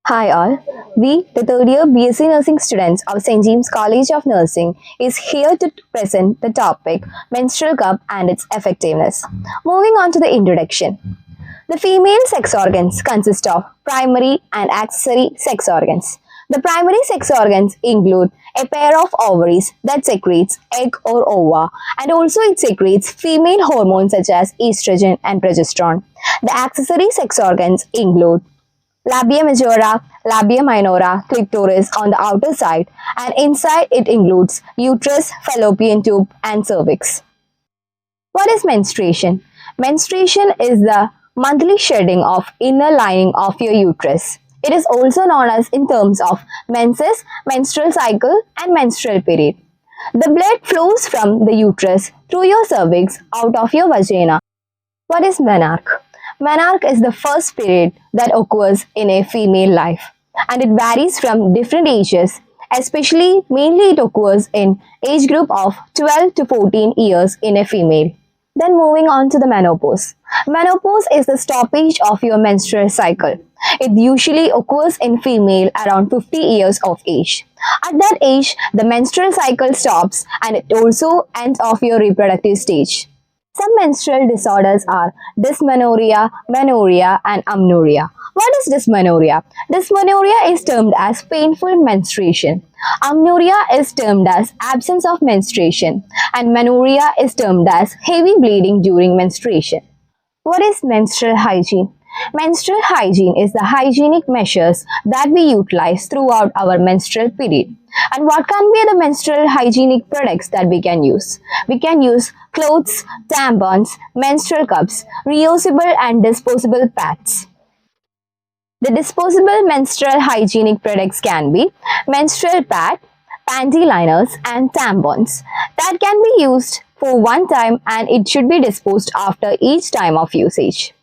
Hi all. We, the third year BSc Nursing students of St.James College of Nursing, is here to present the topic Menstrual Cup and its effectiveness. Moving on to the introduction. The female sex organs consist of primary and accessory sex organs. The primary sex organs include a pair of ovaries that secretes egg or ova, and also it secretes female hormones such as estrogen and progesterone. The accessory sex organs include labia majora, labia minora, clitoris on the outer side, and inside it includes uterus, fallopian tube, and cervix. What is menstruation? Menstruation is the monthly shedding of inner lining of your uterus. It is also known as in terms of menses, menstrual cycle, and menstrual period. The blood flows from the uterus through your cervix out of your vagina. What is menarche? Menarche is the first period that occurs in a female life, and it varies from different ages, especially mainly it occurs in age group of 12 to 14 years in a female. Then moving on to the menopause. Menopause is the stoppage of your menstrual cycle. It usually occurs in female around 50 years of age. At that age, the menstrual cycle stops and it also ends of your reproductive stage. Some menstrual disorders are dysmenorrhea, menorrhea, and amenorrhea. What is dysmenorrhea? Dysmenorrhea is termed as painful menstruation. Amenorrhea is termed as absence of menstruation, and menorrhea is termed as heavy bleeding during menstruation. What is menstrual hygiene? Menstrual hygiene is the hygienic measures that we utilize throughout our menstrual period. And what can be the menstrual hygienic products that we can use? We can use clothes, tampons, menstrual cups, reusable and disposable pads. The disposable menstrual hygienic products can be menstrual pad, panty liners, and tampons that can be used for one time and it should be disposed after each time of usage.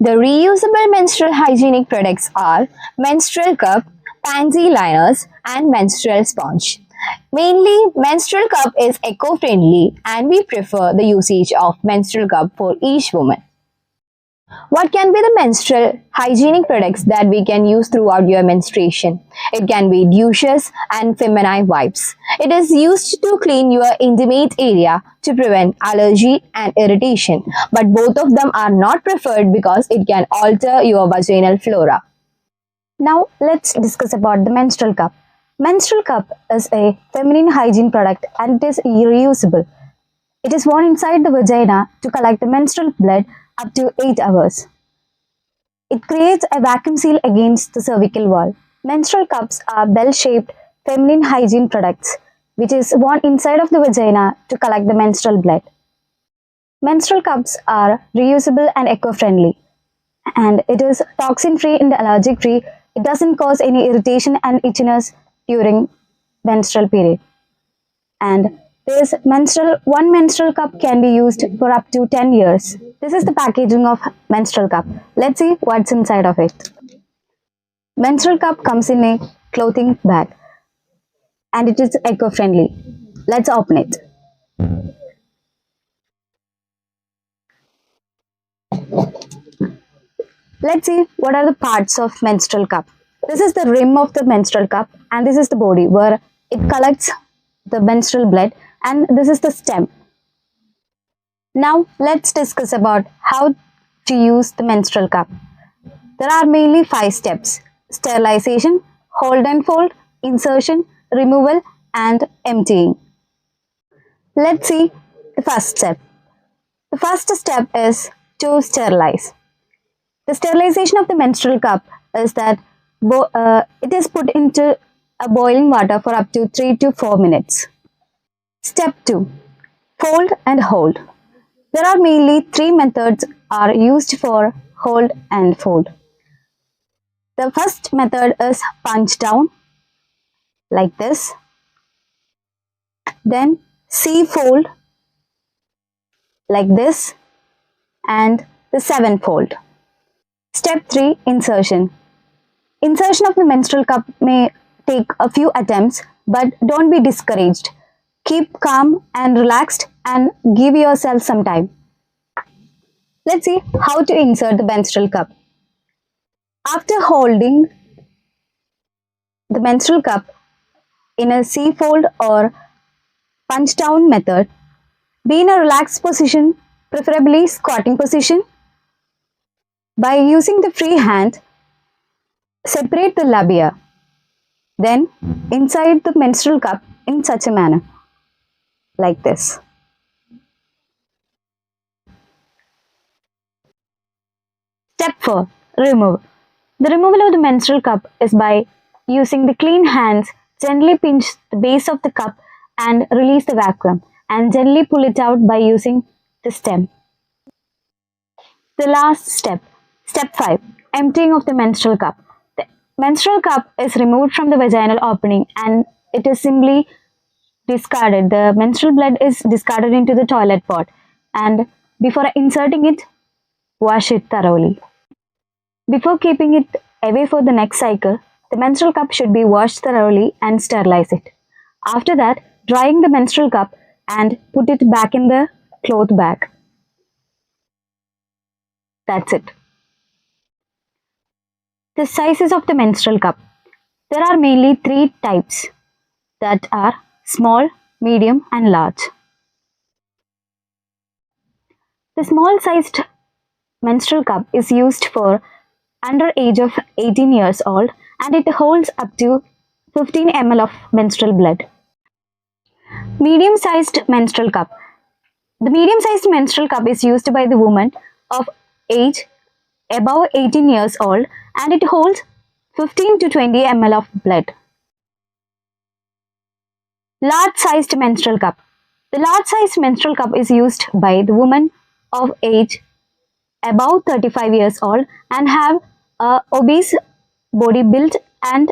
The reusable menstrual hygienic products are menstrual cup, pansy liners, and menstrual sponge. Mainly, menstrual cup is eco-friendly and we prefer the usage of menstrual cup for each woman. What can be the menstrual hygienic products that we can use throughout your menstruation? It can be douches and feminine wipes. It is used to clean your intimate area to prevent allergy and irritation, but both of them are not preferred because it can alter your vaginal flora. Now let's discuss about the menstrual cup. Menstrual cup is a feminine hygiene product and it is reusable. It is worn inside the vagina to collect the menstrual blood up to 8 hours. It creates a vacuum seal against the cervical wall. Menstrual cups are bell-shaped feminine hygiene products which is worn inside of the vagina to collect the menstrual blood. Menstrual cups are reusable and eco-friendly and it is toxin-free and allergic-free. It doesn't cause any irritation and itchiness during menstrual period. And one menstrual cup can be used for up to 10 years. This is the packaging of menstrual cup. Let's see what's inside of it. Menstrual cup comes in a clothing bag and it is eco-friendly. Let's open it. Let's see what are the parts of menstrual cup. This is the rim of the menstrual cup and this is the body where it collects the menstrual blood, and this is the stem. Now let's discuss about how to use the menstrual cup. There are mainly 5 steps: sterilization, hold and fold, insertion, removal, and emptying. Let's see the first step. The first step is to sterilize. The sterilization of the menstrual cup is that it is put into a boiling water for up to 3 to 4 minutes. Step 2. Fold and hold. There are mainly 3 methods are used for hold and fold. The first method is punch down like this. Then C fold like this and the 7 fold. Step 3. Insertion. Insertion of the menstrual cup may take a few attempts, but don't be discouraged. Keep calm and relaxed and give yourself some time. Let's see how to insert the menstrual cup. After holding the menstrual cup in a C-fold or punch down method. Be in a relaxed position, preferably squatting position. By using the free hand, separate the labia. Then inside the menstrual cup in such a manner, like this. Step 4. Remove. The removal of the menstrual cup is by using the clean hands, gently pinch the base of the cup and release the vacuum, and gently pull it out by using the stem. The last step, step 5, emptying of the menstrual cup. The menstrual cup is removed from the vaginal opening and it is simply discarded. The menstrual blood is discarded into the toilet pot, and before inserting it, wash it thoroughly. Before keeping it away for the next cycle, the menstrual cup should be washed thoroughly and sterilize it. After that, drying the menstrual cup and put it back in the cloth bag. That's it. The sizes of the menstrual cup. There are mainly 3 types, that are small, medium and large. The small sized menstrual cup is used for under age of 18 years old and it holds up to 15 ml of menstrual blood. Medium sized menstrual cup. The medium sized menstrual cup is used by the woman of age above 18 years old and it holds 15 to 20 ml of blood. Large sized menstrual cup. The large sized menstrual cup is used by the woman of age above 35 years old and have a obese body build and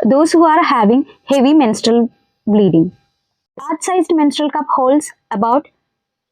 those who are having heavy menstrual bleeding. Large sized menstrual cup holds about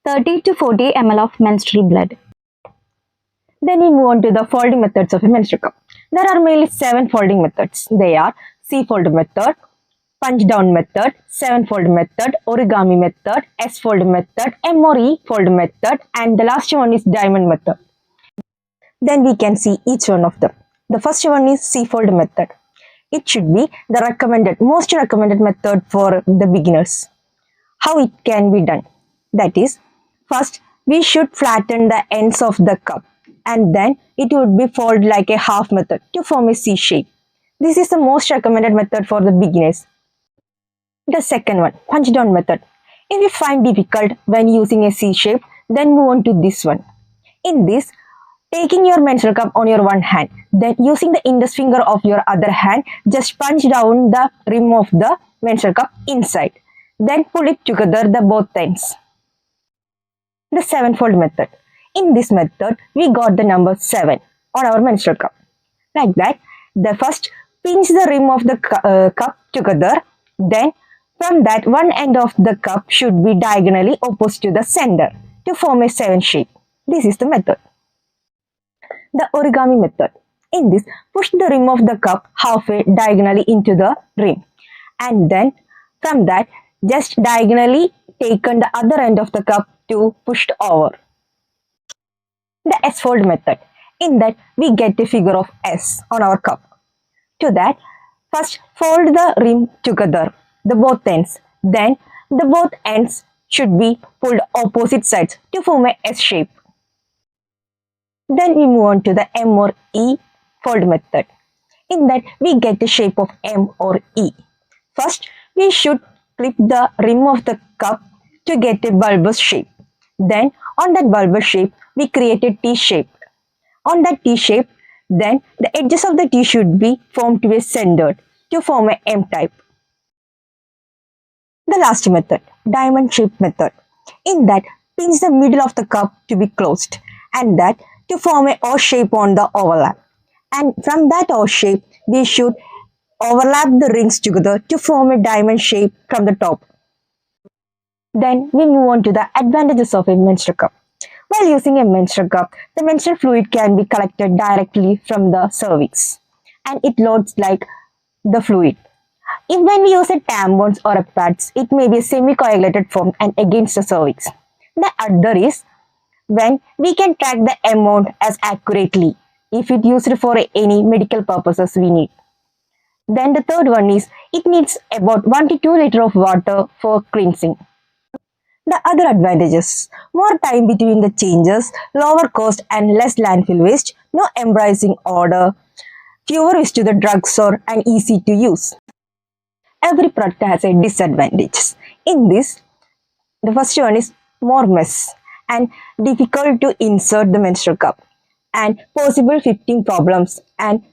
30 to 40 ml of menstrual blood. Then we move on to the folding methods of a menstrual cup. There are mainly 7 folding methods. They are C-fold method, punch down method, 7-fold method, origami method, S-fold method, M or E fold method, and the last one is diamond method. Then we can see each one of them. The first one is C-fold method. It should be the most recommended method for the beginners. How it can be done? That is, first we should flatten the ends of the cup and then it would be folded like a half method to form a C shape. This is the most recommended method for the beginners. The second one, punch down method. If you find difficult when using a C shape, then move on to this one. In this, taking your menstrual cup on your one hand, then using the index finger of your other hand, just punch down the rim of the menstrual cup inside. Then pull it together the both ends. The 7-fold method. In this method, we got the number 7 on our menstrual cup. Like that, the first pinch the rim of the cup together. Then from that, one end of the cup should be diagonally opposite to the center to form a 7 shape. This is the method. The origami method. In this, push the rim of the cup halfway diagonally into the rim. And then from that, just diagonally taken the other end of the cup to pushed over. The S-fold method. In that, we get a figure of S on our cup. To that, first fold the rim together, the both ends. Then the both ends should be pulled opposite sides to form a S shape. Then we move on to the M or E fold method. In that, we get the shape of M or E. First, we should clip the rim of the cup to get a bulbous shape. Then, on that bulbous shape, we create a T shape. On that T shape, then the edges of the T should be formed to be centered to form a M type. The last method, diamond shape method. In that, pinch the middle of the cup to be closed and that to form a O shape on the overlap. And from that O shape, we should overlap the rings together to form a diamond shape from the top. Then we move on to the advantages of a menstrual cup. While using a menstrual cup, the menstrual fluid can be collected directly from the cervix and it loads like the fluid. If when we use a tampons or a pads, it may be a semi-coagulated form and against the cervix. The other is when we can track the amount as accurately if it used for any medical purposes we need. Then the third one is it needs about 1 to 2 liters of water for cleansing. The other advantages: more time between the changes, lower cost and less landfill waste, no embarrassing odor, fewer risk to the drugstore and easy to use. Every product has a disadvantage. In this, the first one is more mess and difficult to insert the menstrual cup and possible fitting problems and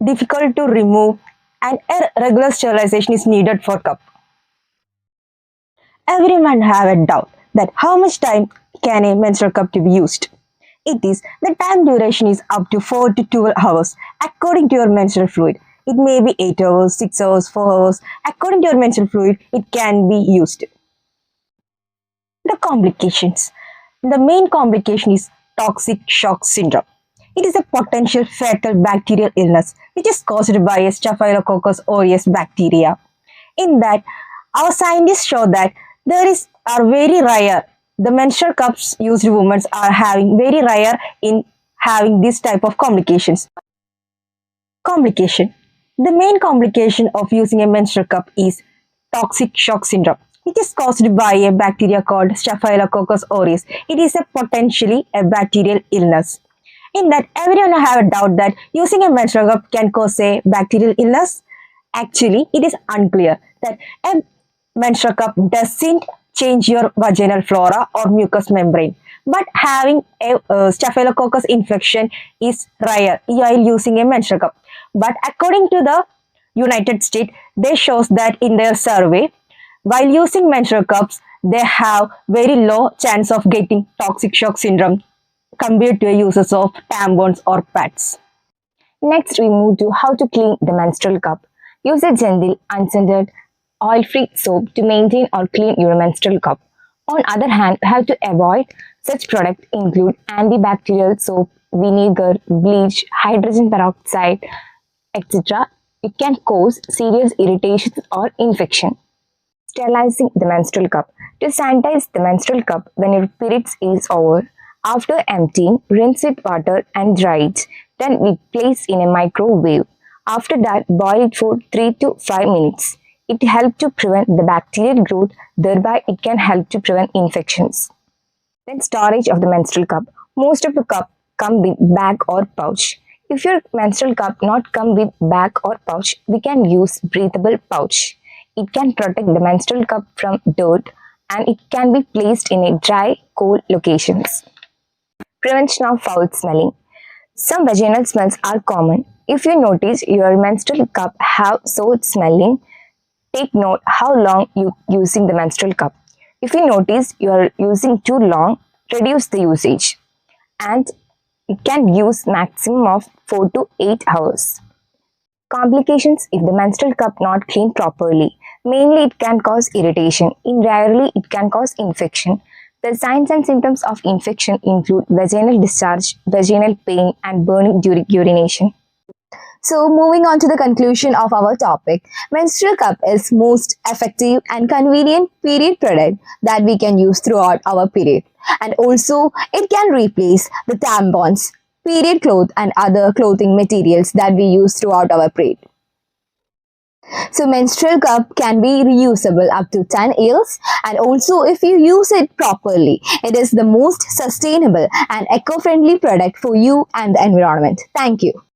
difficult to remove and a regular sterilization is needed for cup. Everyone have a doubt that how much time can a menstrual cup to be used. It is the time duration is up to 4 to 12 hours according to your menstrual fluid. It may be 8 hours, 6 hours, 4 hours. According to your menstrual fluid, it can be used. The complications. The main complication is toxic shock syndrome. It is a potential fatal bacterial illness which is caused by a Staphylococcus aureus bacteria. In that, our scientists show that are very rare. The menstrual cups used women are having very rare in having this type of complications. Complication. The main complication of using a menstrual cup is toxic shock syndrome, which is caused by a bacteria called Staphylococcus aureus. It is a potentially a bacterial illness. In that, everyone have a doubt that using a menstrual cup can cause a bacterial illness. Actually, it is unclear that a menstrual cup doesn't change your vaginal flora or mucous membrane. But having a staphylococcus infection is rare while using a menstrual cup. But according to the United States, they shows that in their survey, while using menstrual cups, they have very low chance of getting toxic shock syndrome compared to uses of tampons or pads. Next, we move to how to clean the menstrual cup. Use a gentle, unscented, oil-free soap to maintain or clean your menstrual cup. On other hand, you have to avoid such products include antibacterial soap, vinegar, bleach, hydrogen peroxide, etc. It can cause serious irritation or infection. Sterilizing the menstrual cup. To sanitize the menstrual cup when your periods is over, after emptying, rinse with water and dry it. Then we place in a microwave. After that, boil it for 3 to 5 minutes. It helps to prevent the bacterial growth, thereby it can help to prevent infections. Then storage of the menstrual cup. Most of the cup come with bag or pouch. If your menstrual cup not come with bag or pouch, we can use breathable pouch. It can protect the menstrual cup from dirt and it can be placed in a dry, cool locations. Prevention of foul smelling. Some vaginal smells are common. If you notice your menstrual cup have sour smelling, take note how long you using the menstrual cup. If you notice you are using too long, reduce the usage. And it can use maximum of 4 to 8 hours. Complications if the menstrual cup not cleaned properly. Mainly it can cause irritation. In rarely it can cause infection. The signs and symptoms of infection include vaginal discharge, vaginal pain and burning during urination. So moving on to the conclusion of our topic, menstrual cup is most effective and convenient period product that we can use throughout our period. And also it can replace the tampons, period cloth and other clothing materials that we use throughout our period. So menstrual cup can be reusable up to 10 years and also if you use it properly, it is the most sustainable and eco-friendly product for you and the environment. Thank you.